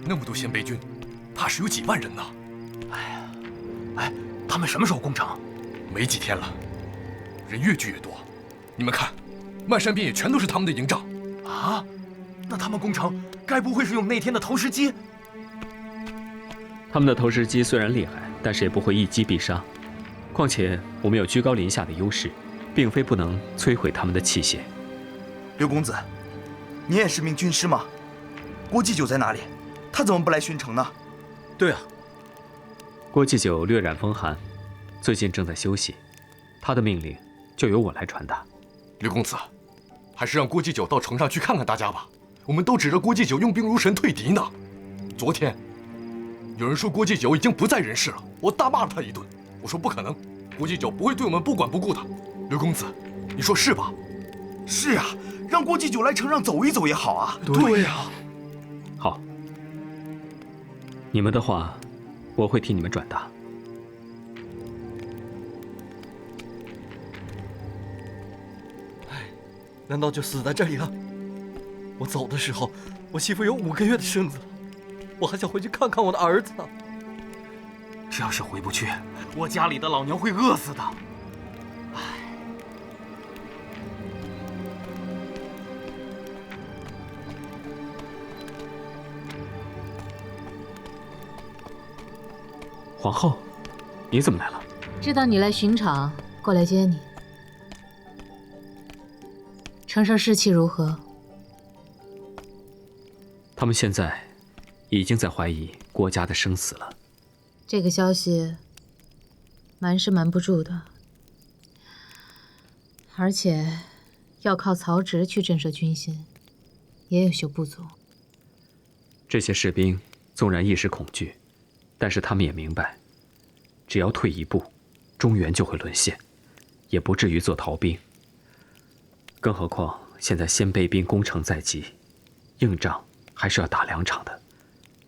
那么多鲜卑军，怕是有几万人呢。他们什么时候攻城？没几天了，人越聚越多。你们看，漫山遍野全都是他们的营帐。啊，那他们攻城，该不会是用那天的投石机？他们的投石机虽然厉害，但是也不会一击必杀。况且我们有居高临下的优势，并非不能摧毁他们的器械。刘公子，你也是名军师吗？郭祭酒在哪里？他怎么不来巡城呢？对啊，郭祭酒略染风寒，最近正在休息，他的命令就由我来传达。刘公子，还是让郭祭酒到城上去看看大家吧。我们都指着郭祭酒用兵如神退敌呢。昨天有人说郭祭酒已经不在人世了，我大骂了他一顿。我说不可能，郭祭酒不会对我们不管不顾的。刘公子，你说是吧？是啊，让郭祭酒来城上走一走也好啊。对呀。好，你们的话，我会替你们转达。难道就死在这里了？我走的时候，我媳妇有5个月的身子了，我还想回去看看我的儿子呢。这要是回不去，我家里的老娘会饿死的。皇后，你怎么来了？知道你来巡场，过来接你。城上士气如何？他们现在已经在怀疑郭家的生死了。这个消息瞒是瞒不住的，而且要靠曹植去震慑军心，也有些不足。这些士兵纵然一时恐惧，但是他们也明白，只要退一步，中原就会沦陷，也不至于做逃兵。更何况现在鲜卑兵攻城在即，硬仗还是要打2场的。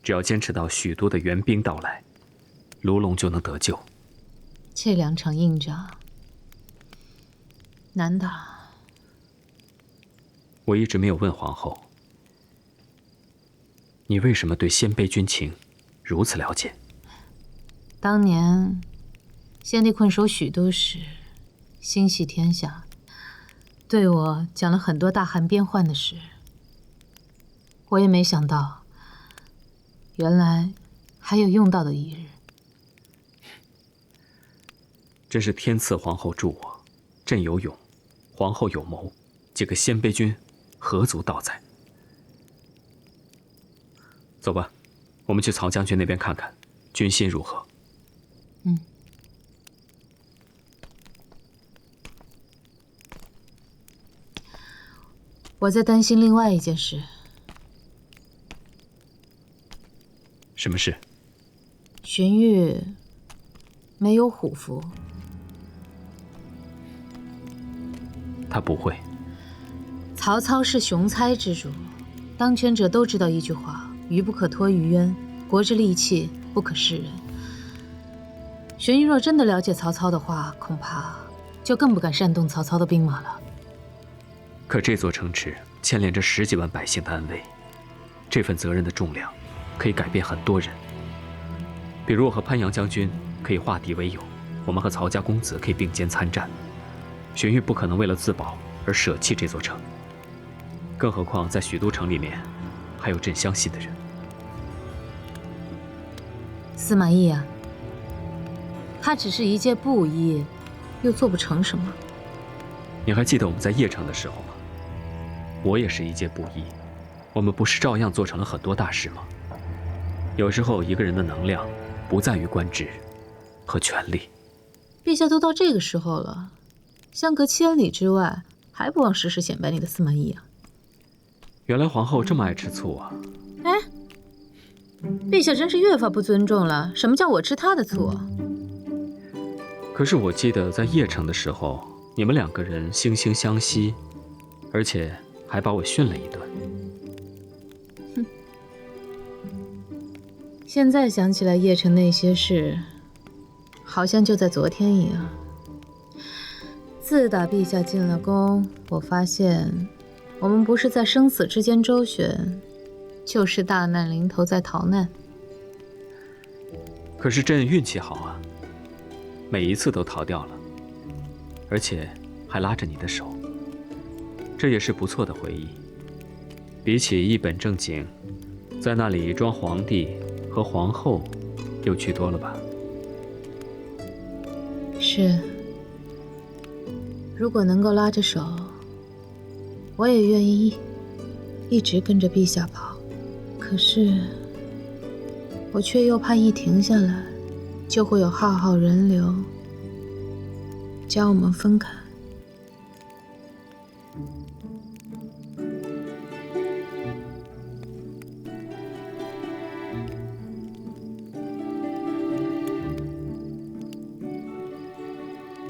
只要坚持到许多的援兵到来，卢龙就能得救。这2场硬仗难打。我一直没有问皇后，你为什么对鲜卑军情如此了解？当年先帝困守许都时，心系天下，对我讲了很多大汉边患的事。我也没想到，原来还有用到的一日。真是天赐皇后助我，朕有勇，皇后有谋，几个鲜卑军何足道哉？走吧，我们去曹将军那边看看，军心如何？我在担心另外一件事。什么事？荀彧没有虎符。他不会。曹操是雄猜之主，当权者都知道一句话：鱼不可脱于渊，国之利器不可示人。荀彧若真的了解曹操的话，恐怕就更不敢煽动曹操的兵马了。可这座城池牵连着10几万百姓的安危，这份责任的重量可以改变很多人。比如我和潘阳将军可以化敌为友，我们和曹家公子可以并肩参战。荀彧不可能为了自保而舍弃这座城，更何况在许都城里面还有朕相信的人。司马懿啊，他只是一介布衣，又做不成什么。你还记得我们在邺城的时候吗？我也是一介布衣，我们不是照样做成了很多大事吗？有时候一个人的能量不在于官职和权力。陛下都到这个时候了，相隔千里之外，还不忘时时显摆你的司马懿啊！原来皇后这么爱吃醋啊！哎，陛下真是越发不尊重了。什么叫我吃他的醋啊？可是我记得在邺城的时候，你们2个人惺惺相惜，而且还把我训了一顿。哼，现在想起来邺城那些事，好像就在昨天一样。自打陛下进了宫，我发现我们不是在生死之间周旋，就是大难临头再逃难。可是朕运气好啊，每一次都逃掉了，而且还拉着你的手，这也是不错的回忆。比起一本正经在那里装皇帝和皇后，有趣多了吧？是，如果能够拉着手，我也愿意一直跟着陛下跑。可是，我却又怕一停下来，就会有浩浩人流将我们分开。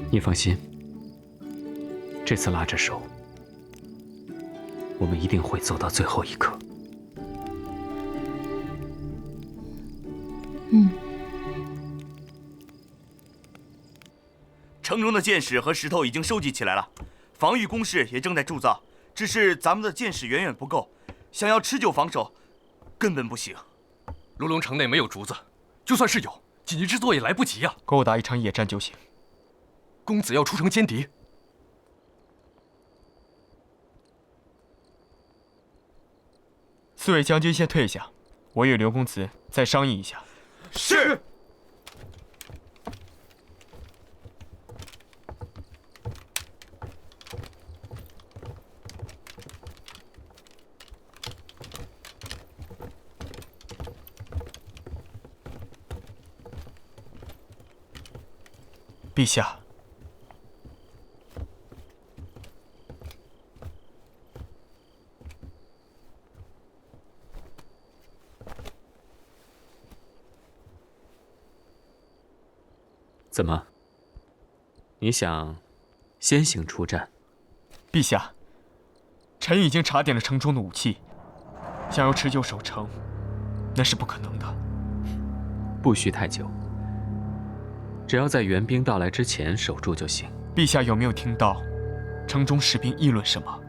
你放心，这次拉着手，我们一定会走到最后一刻。城中的箭矢和石头已经收集起来了，防御工事也正在铸造，只是咱们的箭矢远远不够，想要持久防守，根本不行。卢龙城内没有竹子，就算是有，紧急制作也来不及啊！够打一场野战就行。公子要出城歼敌，四位将军先退下，我与刘公子再商议一下。是。陛下，怎么？你想先行出战？陛下，臣已经查点了城中的武器，想要持久守城，那是不可能的。不需太久，只要在援兵到来之前守住就行。陛下有没有听到城中士兵议论什么？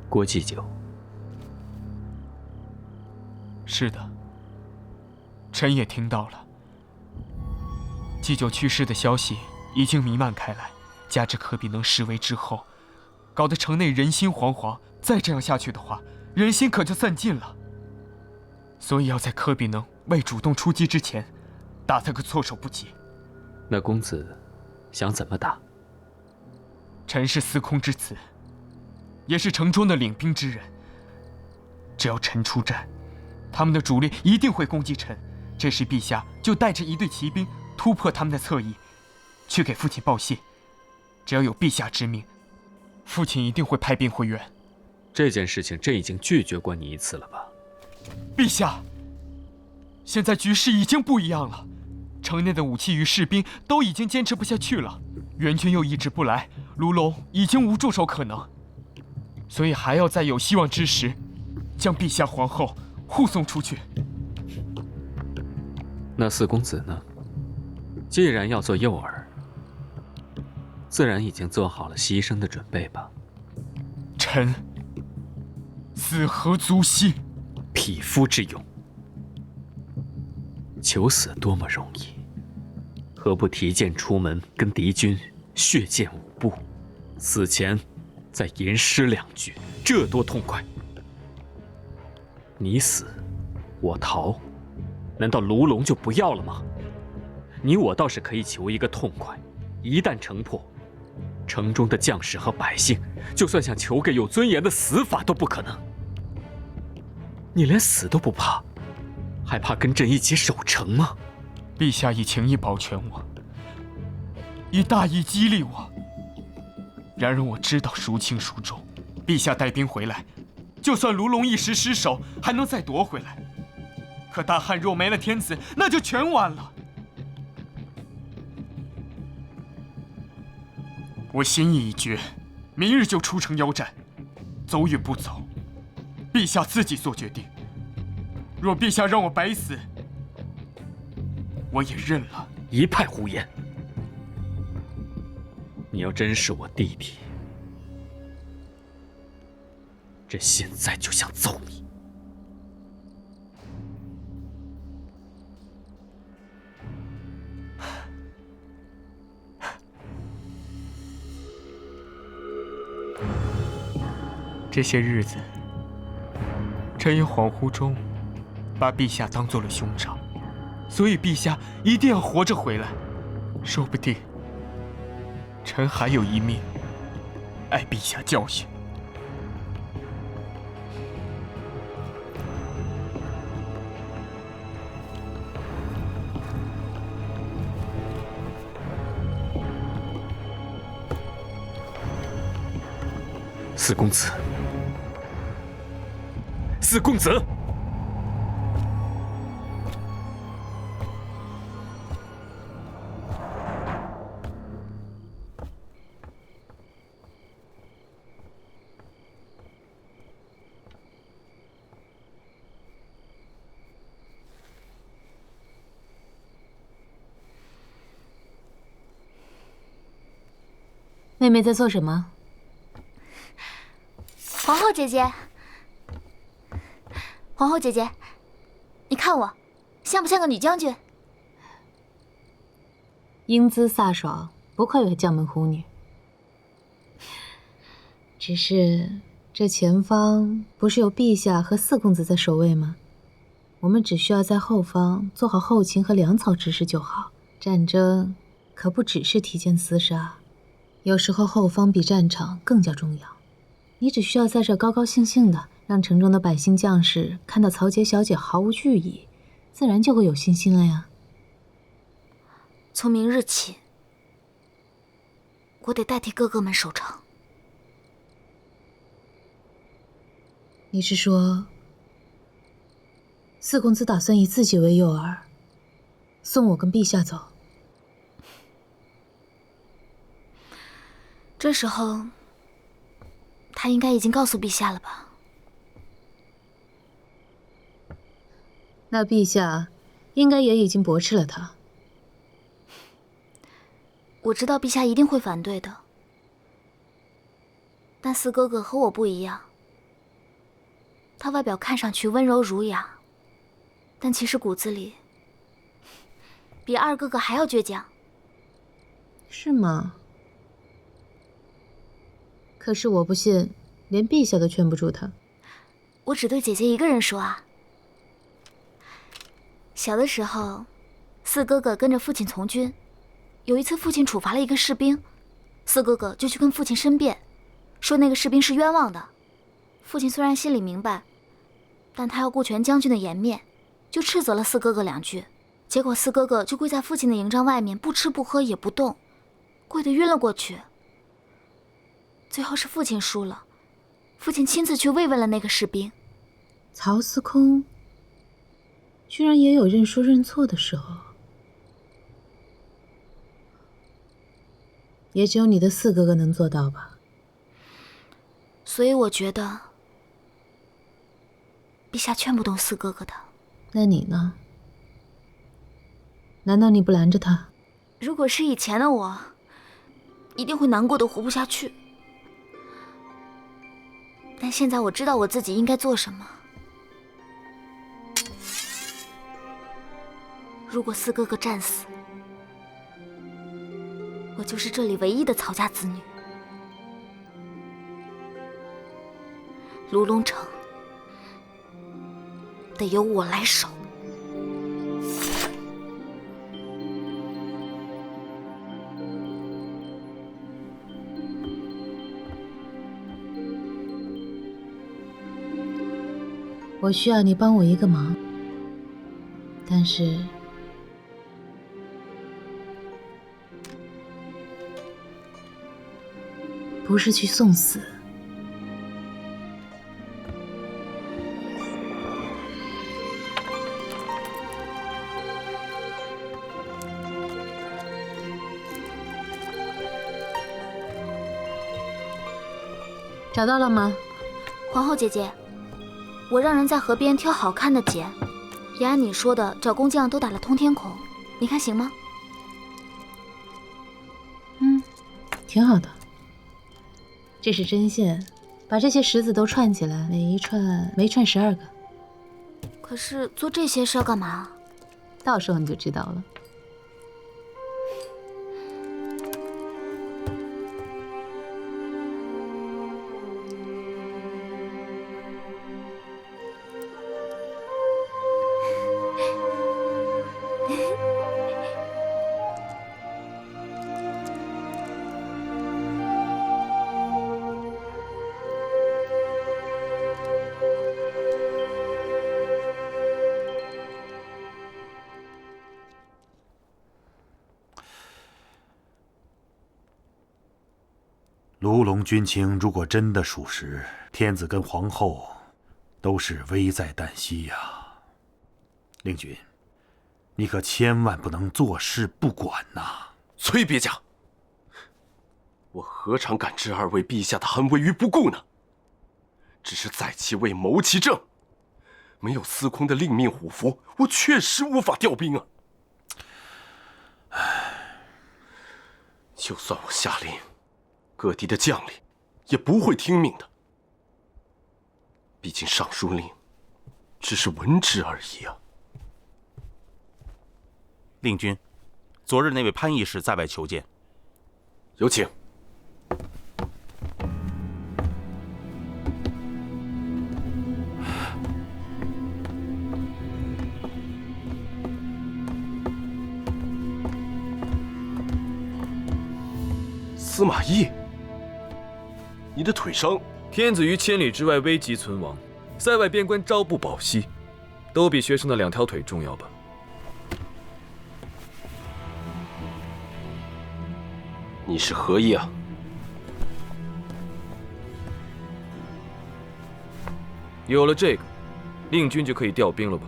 郭祭酒。是的，臣也听到了。祭酒去世的消息已经弥漫开来，加之可比能示威之后，搞得城内人心惶惶。再这样下去的话，人心可就散尽了。所以要在柯比能未主动出击之前，打他个措手不及。那公子想怎么打？臣是司空之子，也是城中的领兵之人。只要臣出战，他们的主力一定会攻击臣。这时陛下就带着一队骑兵突破他们的侧翼，去给父亲报信。只要有陛下之命，父亲一定会派兵回援。这件事情朕已经拒绝过你一次了吧？陛下，现在局势已经不一样了，城内的武器与士兵都已经坚持不下去了，援军又一直不来，卢龙已经无驻守可能，所以还要在有希望之时，将陛下皇后护送出去。那四公子呢？既然要做诱饵，自然已经做好了牺牲的准备吧？臣死何足惜？匹夫之勇，求死多么容易，何不提剑出门，跟敌军血溅五步，死前再吟诗两句，这多痛快！你死，我逃，难道卢龙就不要了吗？你我倒是可以求一个痛快，一旦城破，城中的将士和百姓，就算想求个有尊严的死法都不可能。你连死都不怕，还怕跟朕一起守城吗？陛下以情义保全我，以大义激励我。然而我知道孰轻孰重，陛下带兵回来，就算卢龙一时失守，还能再夺回来。可大汉若没了天子，那就全完了。我心意已决，明日就出城邀战，走与不走，陛下自己做决定。若陛下让我白死，我也认了。一派胡言！你要真是我弟弟，朕现在就想揍你！这些日子，臣也恍惚中把陛下当做了兄长，所以陛下一定要活着回来。说不定，臣还有一命，挨陛下教训。四公子，四公子！妹妹在做什么？皇后姐姐，皇后姐姐，你看我，像不像个女将军？英姿飒爽，不愧为将门虎女。只是这前方不是有陛下和四公子在守卫吗？我们只需要在后方做好后勤和粮草之事就好。战争可不只是提剑厮杀，有时候后方比战场更加重要。你只需要在这高高兴兴的，让城中的百姓将士看到曹杰小姐毫无惧意，自然就会有信心了呀。从明日起，我得代替哥哥们守城。你是说，四公子打算以自己为诱饵，送我跟陛下走？这时候，他应该已经告诉陛下了吧？那陛下应该也已经驳斥了他。我知道陛下一定会反对的，但四哥哥和我不一样。他外表看上去温柔儒雅，但其实骨子里比二哥哥还要倔强。是吗？可是我不信，连陛下都劝不住他。我只对姐姐一个人说啊。小的时候，四哥哥跟着父亲从军，有一次父亲处罚了一个士兵，四哥哥就去跟父亲申辩，说那个士兵是冤枉的。父亲虽然心里明白，但他要顾全将军的颜面，就斥责了四哥哥两句。结果四哥哥就跪在父亲的营帐外面，不吃不喝也不动，跪得晕了过去。最后是父亲输了，父亲亲自去慰问了那个士兵。曹司空居然也有认输认错的时候，也只有你的四哥哥能做到吧？所以我觉得陛下劝不动四哥哥的。那你呢？难道你不拦着他？如果是以前的我，一定会难过的活不下去。但现在我知道我自己应该做什么。如果四哥哥战死，我就是这里唯一的曹家子女。卢龙城得由我来守。我需要你帮我一个忙，但是不是去送死。找到了吗？皇后姐姐，我让人在河边挑好看的茧，也按你说的找工匠都打了通天孔，你看行吗？挺好的。这是针线，把这些石子都串起来，每串12个。可是做这些是要干嘛？到时候你就知道了。卢龙军情如果真的属实，天子跟皇后都是危在旦夕呀。令君，你可千万不能坐视不管呐！崔别驾，我何尝敢置二位陛下的安危于不顾呢？只是在其位谋其政，没有司空的令命虎符，我确实无法调兵啊。就算我下令，各地的将领也不会听命的。毕竟尚书令只是文职而已啊。令君，昨日那位潘义士在外求见。有请。司马懿，你的腿伤。天子于千里之外危急存亡，塞外边关朝不保夕，都比学生的2条腿重要吧？你是何意啊？有了这个，令君就可以调兵了吧？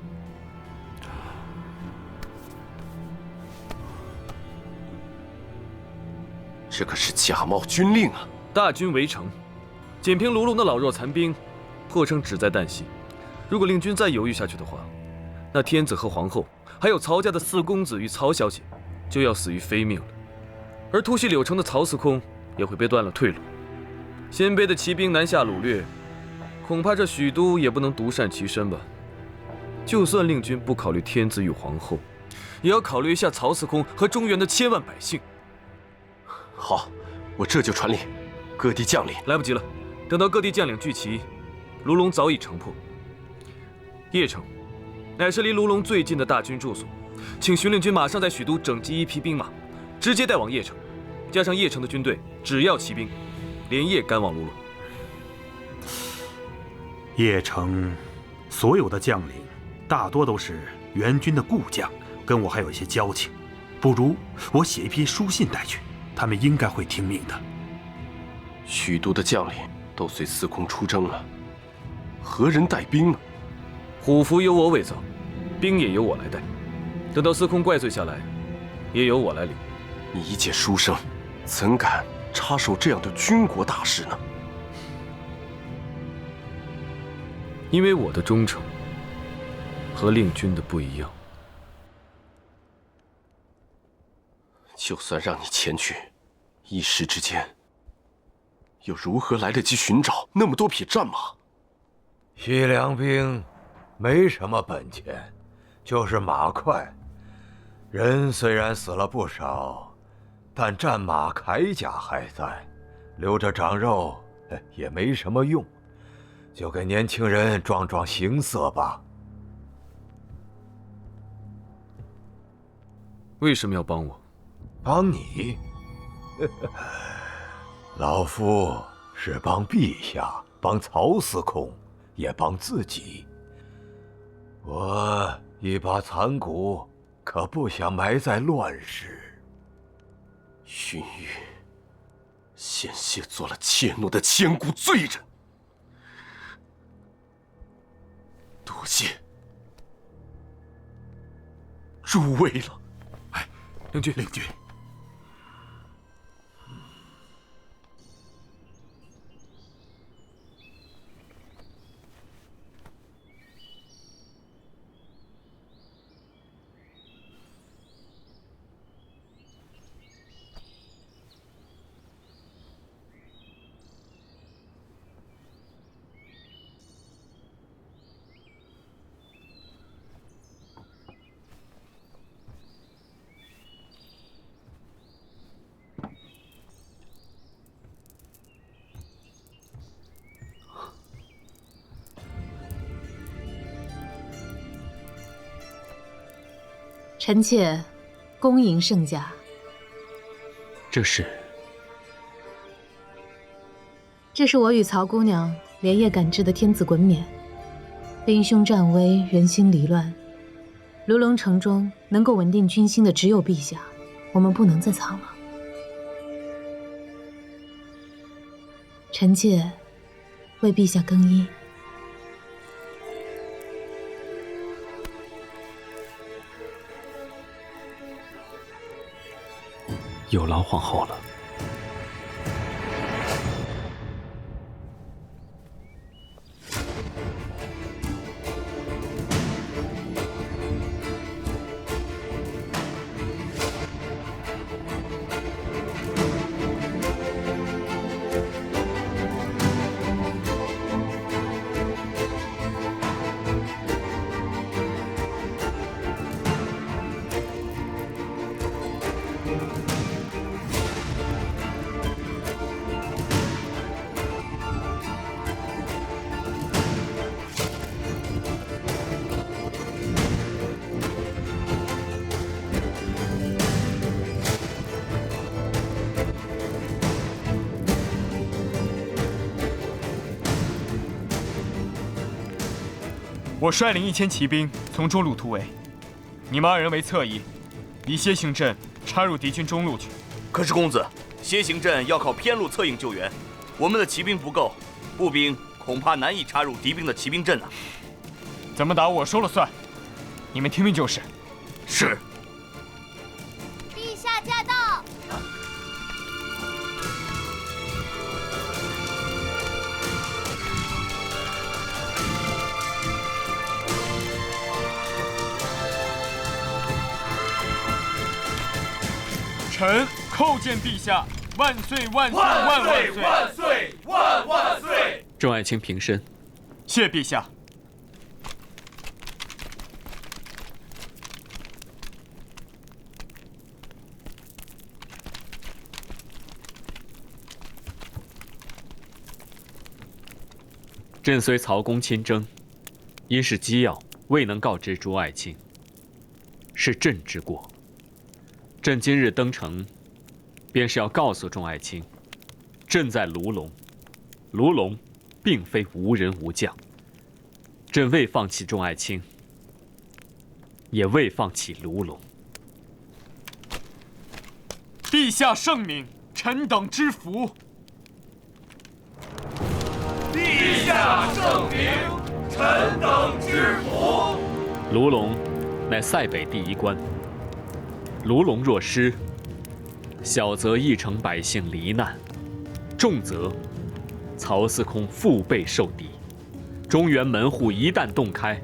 这可是假冒军令啊！大军围城，仅凭卢龙的老弱残兵，破城只在旦夕。如果令君再犹豫下去的话，那天子和皇后，还有曹家的4公子与曹小姐，就要死于非命了。而突袭柳城的曹司空也会被断了退路。鲜卑的骑兵南下掳掠，恐怕这许都也不能独善其身吧。就算令君不考虑天子与皇后，也要考虑一下曹司空和中原的千万百姓。好，我这就传令，各地将领。来不及了，等到各地将领聚齐，卢龙早已城破。邺城乃是离卢龙最近的大军住所，请巡令军马上在许都整集1批兵马，直接带往邺城，加上邺城的军队，只要骑兵，连夜赶往卢龙。邺城所有的将领大多都是援军的故将，跟我还有一些交情，不如我写一批书信带去，他们应该会听命的。许都的将领都随司空出征了，何人带兵呢？虎符由我伪造，兵也由我来带。等到司空怪罪下来，也由我来领。你一介书生，怎敢插手这样的军国大事呢？因为我的忠诚和令君的不一样。就算让你前去，一时之间，又如何来得及寻找那么多匹战马？西凉兵没什么本钱，就是马快。人虽然死了不少，但战马铠甲还在，留着长肉也没什么用，就给年轻人壮壮形色吧。为什么要帮我？帮你？老夫是帮陛下，帮曹司空，也帮自己。我一把残骨，可不想埋在乱世。荀彧险些做了怯懦的千古罪人，多谢诸位了。哎，令君，臣妾恭迎圣驾。这是我与曹姑娘连夜赶制的天子衮冕，兵凶战危，人心离乱。卢龙城中能够稳定军心的只有陛下，我们不能再藏了。臣妾为陛下更衣。有劳皇后了。我率领1000骑兵从中路突围，你们2人为侧翼，以楔形阵插入敌军中路去。可是公子，楔形阵要靠偏路策应救援，我们的骑兵不够，步兵恐怕难以插入敌兵的骑兵阵啊。怎么打我说了算，你们听命就是。是。陛下驾到！臣叩见陛下，万岁万岁万万岁！万岁万万岁！众爱卿平身。谢陛下。朕随曹公亲征，因是机要，未能告知诸爱卿，是朕之过。朕今日登城，便是要告诉众爱卿，朕在卢龙，卢龙并非无人无将。朕未放弃众爱卿，也未放弃卢龙。陛下圣明，臣等知福。陛下圣明，臣等知福。卢龙乃塞北第1关，卢龙若失，小则一城百姓罹难，重则曹司空腹背受敌。中原门户一旦洞开，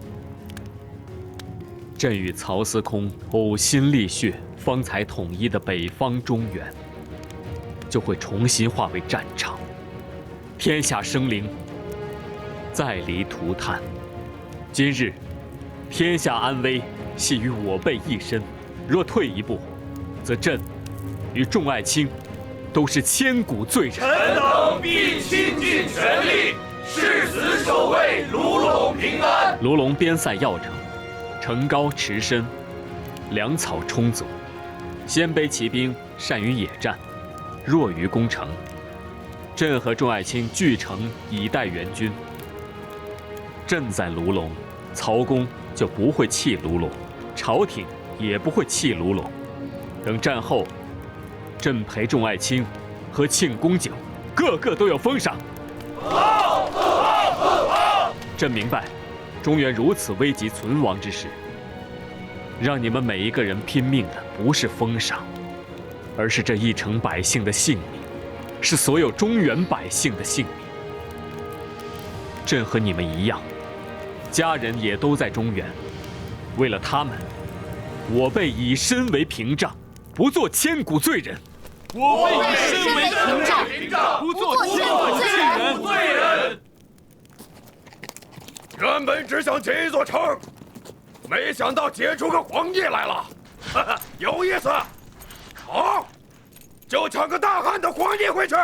朕与曹司空呕心沥血，方才统一的北方中原，就会重新化为战场，天下生灵再离涂炭。今日天下安危系于我辈一身，若退一步，则朕与众爱卿都是千古罪人。臣等必倾尽全力，誓死守卫卢龙平安。卢龙边塞要城，城高池深，粮草充足。鲜卑骑兵善于野战，弱于攻城。朕和众爱卿据城以待援军。朕在卢龙，曹公就不会弃卢龙，朝廷也不会弃卢龙。等战后，朕陪众爱卿喝庆功酒，个个都有封赏。朕明白，中原如此危急存亡之时，让你们每一个人拼命的不是封赏，而是这一城百姓的性命，是所有中原百姓的性命。朕和你们一样，家人也都在中原，为了他们，我辈以身为屏障，不做千古罪人。我辈以身为屏障，不做千古罪人。原本只想建一座城，没想到结出个皇帝来了，哈哈，有意思。好，就抢个大汉的皇帝回去。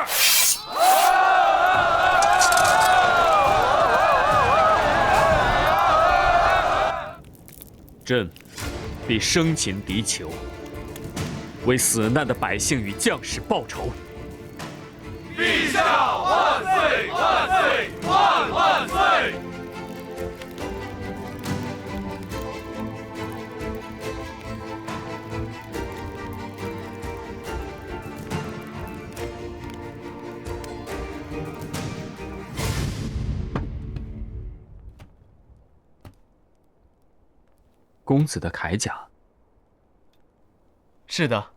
朕必生擒敌酋，为死难的百姓与将士报仇。陛下万岁！万岁！万万岁！公子的铠甲。是的，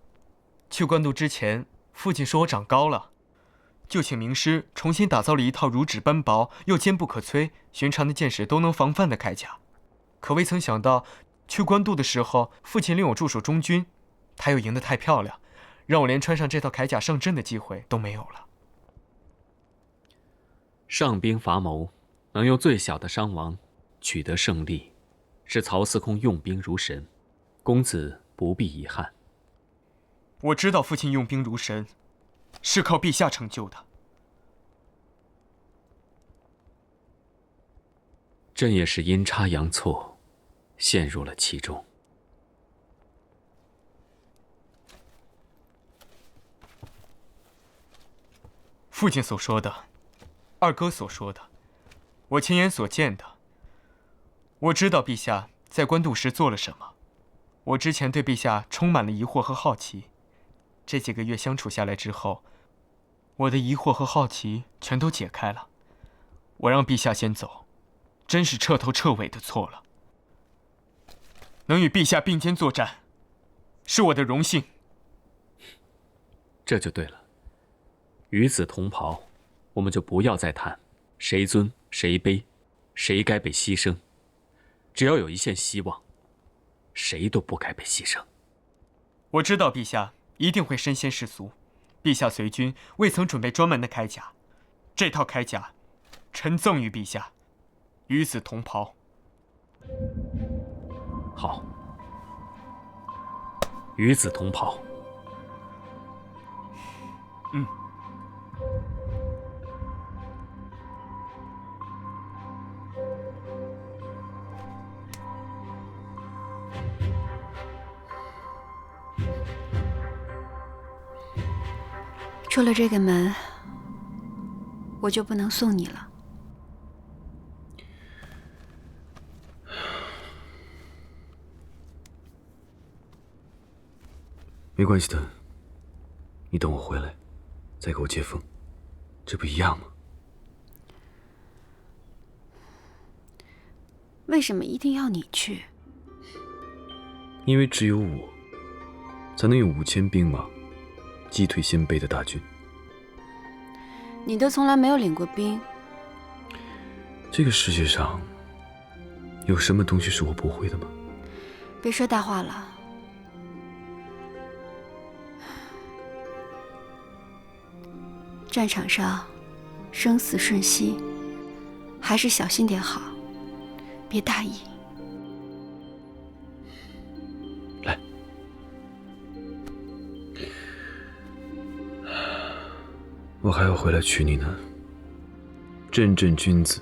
去官渡之前，父亲说我长高了，就请名师重新打造了一套如纸般薄又坚不可摧、寻常的剑士都能防范的铠甲。可未曾想到，去官渡的时候，父亲令我驻守中军，他又赢得太漂亮，让我连穿上这套铠甲上阵的机会都没有了。上兵伐谋，能用最小的伤亡取得胜利，是曹司空用兵如神，公子不必遗憾。我知道父亲用兵如神，是靠陛下成就的。朕也是阴差阳错，陷入了其中。父亲所说的，二哥所说的，我亲眼所见的，我知道陛下在官渡时做了什么。我之前对陛下充满了疑惑和好奇，这几个月相处下来之后，我的疑惑和好奇全都解开了。我让陛下先走，真是彻头彻尾的错了。能与陛下并肩作战，是我的荣幸。这就对了，与子同袍，我们就不要再谈谁尊谁卑，谁该被牺牲。只要有一线希望，谁都不该被牺牲。我知道陛下一定会身先士卒，陛下随军未曾准备专门的铠甲，这套铠甲，臣赠与陛下，与子同袍。好，与子同袍。嗯。出了这个门，我就不能送你了。没关系的，你等我回来，再给我接风，这不一样吗？为什么一定要你去？因为只有我，才能用5000兵马击退鲜卑的大军。你都从来没有领过兵。这个世界上有什么东西是我不会的吗？别说大话了。战场上生死瞬息，还是小心点好，别大意。来，我还要回来娶你呢。阵阵君子，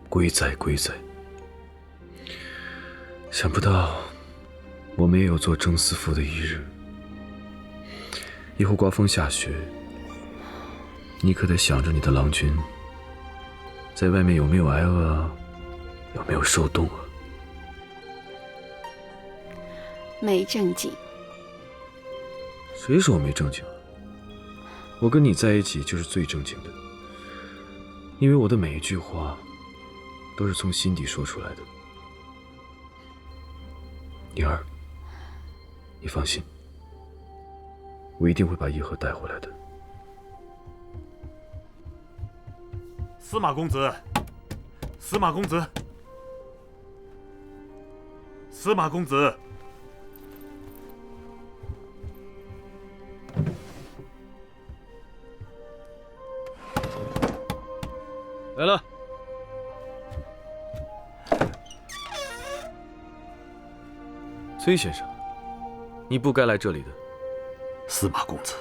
归在归在。想不到我们也有做正四夫的一日。以后刮风下雪，你可得想着你的郎君在外面有没有挨饿啊，有没有受冻啊。没正经。谁说我没正经？我跟你在一起就是最正经的，因为我的每一句话都是从心底说出来的。宁儿，你放心，我一定会把叶赫带回来的。司马公子，司马公子，司马公子。来了。崔先生，你不该来这里的。司马公子，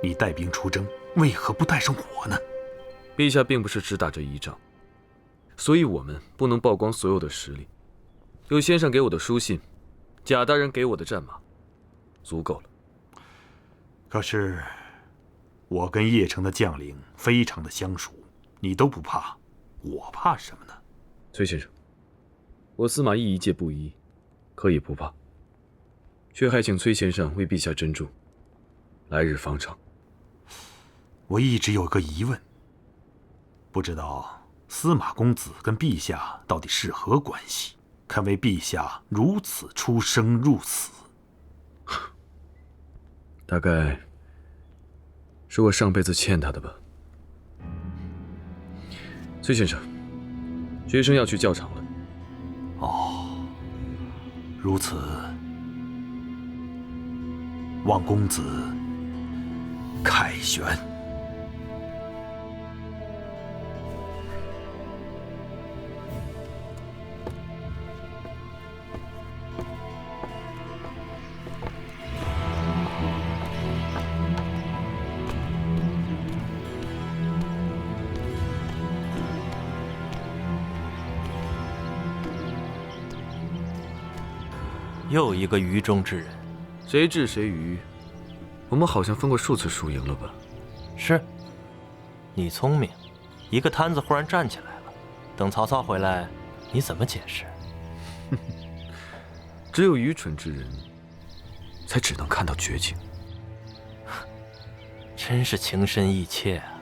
你带兵出征，为何不带上我呢？陛下并不是只打这一仗，所以我们不能曝光所有的实力。有先生给我的书信，贾大人给我的战马足够了。可是，我跟邺城的将领非常的相熟，你都不怕，我怕什么呢？崔先生，我司马懿一介布衣，可以不怕，却还请崔先生为陛下珍重，来日方长。我一直有个疑问，不知道司马公子跟陛下到底是何关系？堪为陛下如此出生入死？大概是我上辈子欠他的吧。崔先生，学生要去教场了。哦，如此，望公子凯旋。又一个愚中之人，谁智谁愚？我们好像分过数次输赢了吧？是，你聪明，一个摊子忽然站起来了，等曹操回来，你怎么解释？只有愚蠢之人，才只能看到绝境。真是情深意切啊，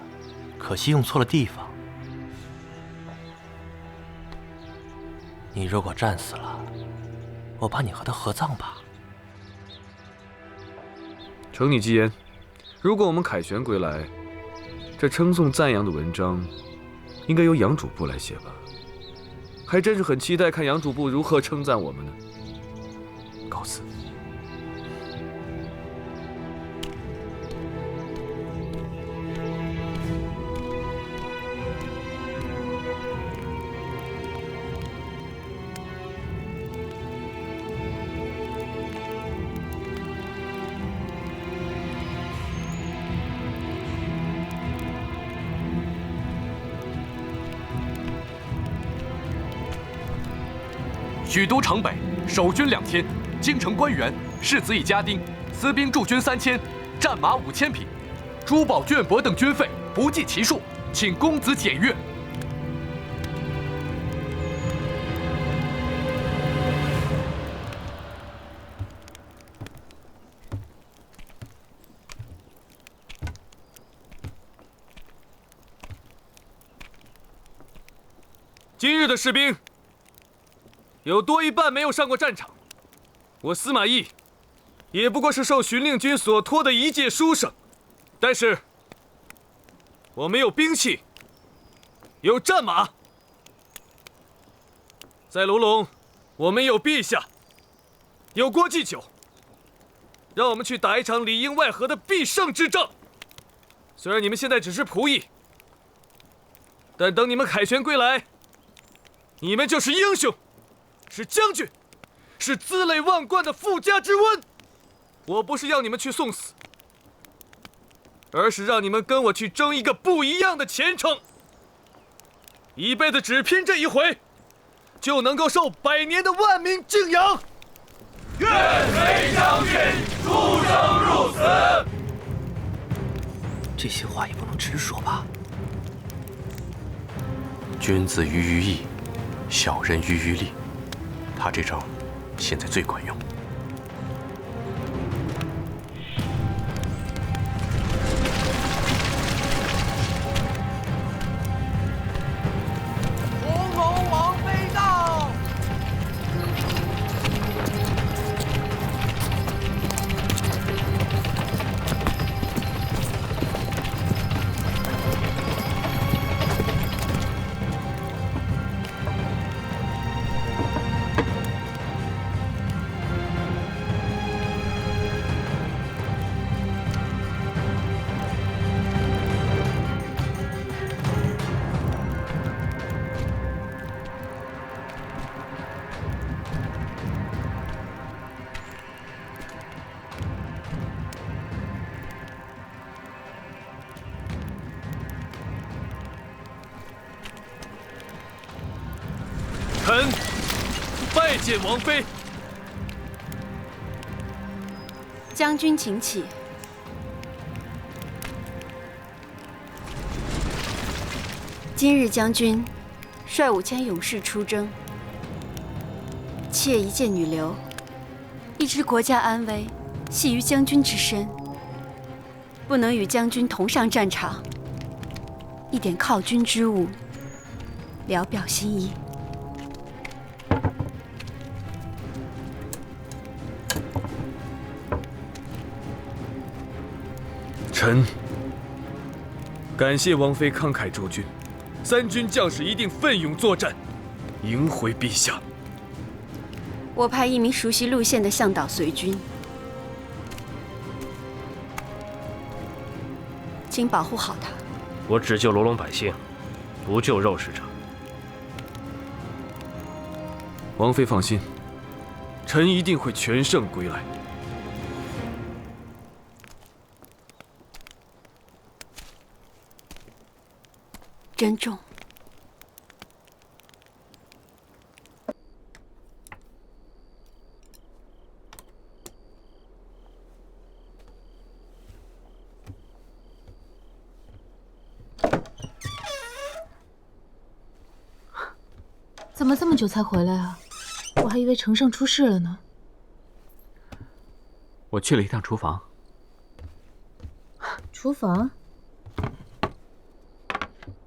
可惜用错了地方。你如果战死了，我把你和他合葬吧。承你吉言，如果我们凯旋归来，这称颂赞扬的文章，应该由杨主簿来写吧？还真是很期待看杨主簿如何称赞我们呢。告辞。许都城北守军2千，京城官员士子以家丁，私兵驻军3000，战马5000匹，珠宝绢帛等军费不计其数，请公子检阅。今日的士兵有多一半没有上过战场，我司马懿也不过是受荀令君所托的一介书生，但是我们有兵器，有战马，在卢龙，我们有陛下，有郭祭酒，让我们去打一场里应外合的必胜之仗。虽然你们现在只是仆役，但等你们凯旋归来，你们就是英雄，是将军，是资累万贯的富家之温。我不是要你们去送死，而是让你们跟我去争一个不一样的前程。一辈子只拼这一回，就能够受100年的万民敬仰。愿随将军出生入死。这些话也不能直说吧？君子喻于义，小人喻于利。他这招现在最管用。红龙王妃到！臣拜见王妃。将军请起。今日将军率5000勇士出征，妾一介女流，一知国家安危系于将军之身，不能与将军同上战场，一点犒军之物，聊表心意。臣感谢王妃慷慨助军，3军将士一定奋勇作战，迎回陛下。我派1名熟悉路线的向导随军，请保护好他。我只救罗龙百姓，不救肉使者。王妃放心，臣一定会全胜归来。珍重。怎么这么久才回来啊？我还以为程胜出事了呢。我去了一趟厨房。厨房？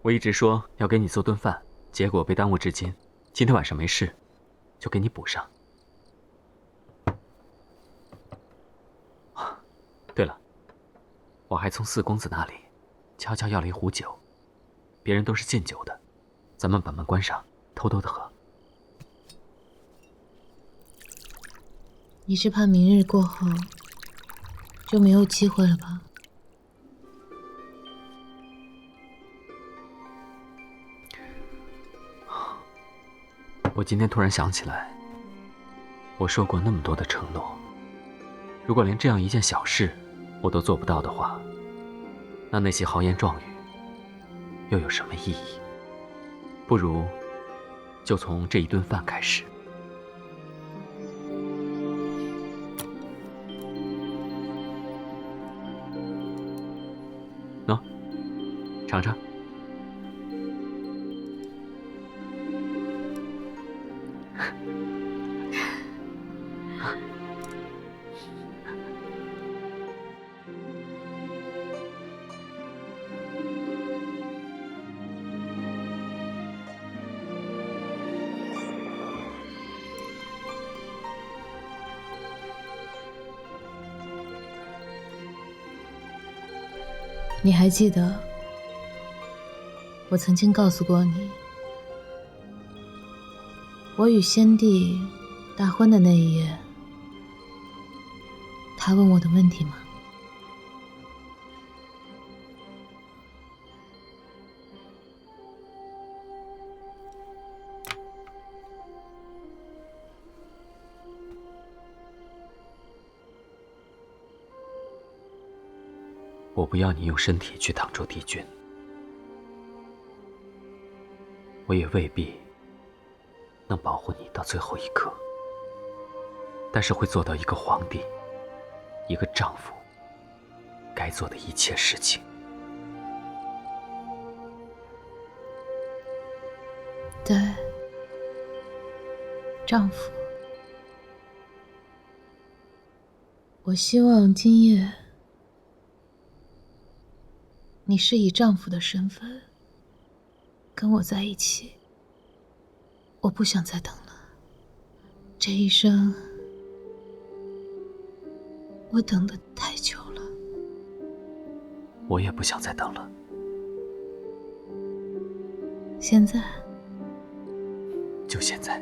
我一直说要给你做顿饭，结果被耽误至今。今天晚上没事，就给你补上。对了，我还从4公子那里悄悄要了一壶酒，别人都是禁酒的，咱们把门关上，偷偷的喝。你是怕明日过后就没有机会了吧？我今天突然想起来，我说过那么多的承诺，如果连这样一件小事我都做不到的话，那些豪言壮语又有什么意义？不如就从这一顿饭开始。喏，尝尝。你还记得我曾经告诉过你，我与先帝大婚的那一夜，他问我的问题吗？我不要你用身体去挡住敌军，我也未必能保护你到最后一刻，但是会做到一个皇帝、一个丈夫该做的一切事情。对，丈夫。我希望今夜你是以丈夫的身份跟我在一起。我不想再等了，这一生我等得太久了。我也不想再等了。现在？就现在。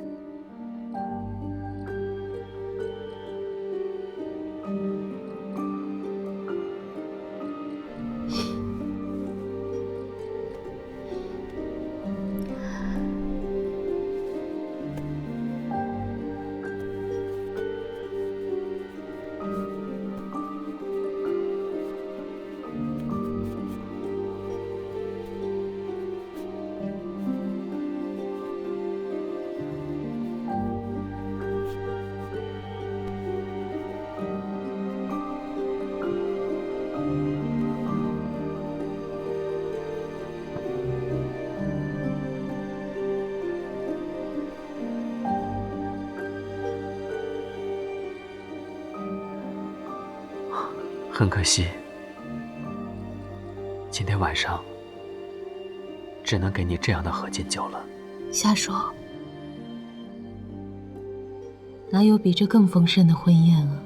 很可惜，今天晚上只能给你这样的合卺酒了。瞎说，哪有比这更丰盛的婚宴啊？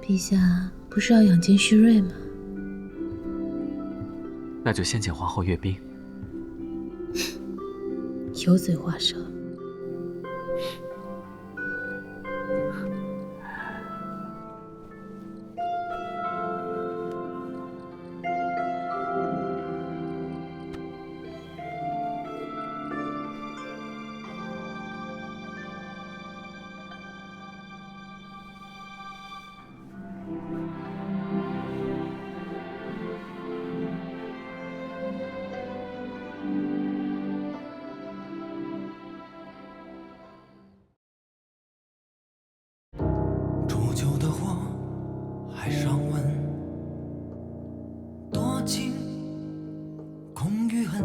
陛下不是要养精蓄锐吗？那就先请皇后阅兵。油嘴滑舌。煮酒的火还尚温，多情空余恨。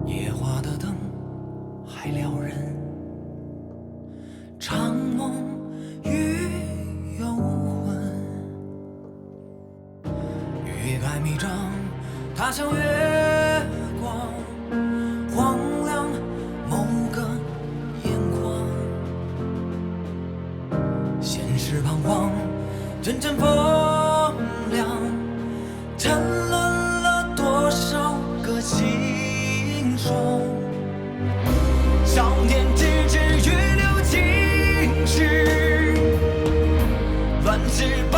夜花的灯还撩人，长梦与幽魂。欲盖弥彰，他像月光，荒凉某个眼眶。现实彷徨，阵阵风凉，沉沦了多少个心双。少年只知预留青史，乱世。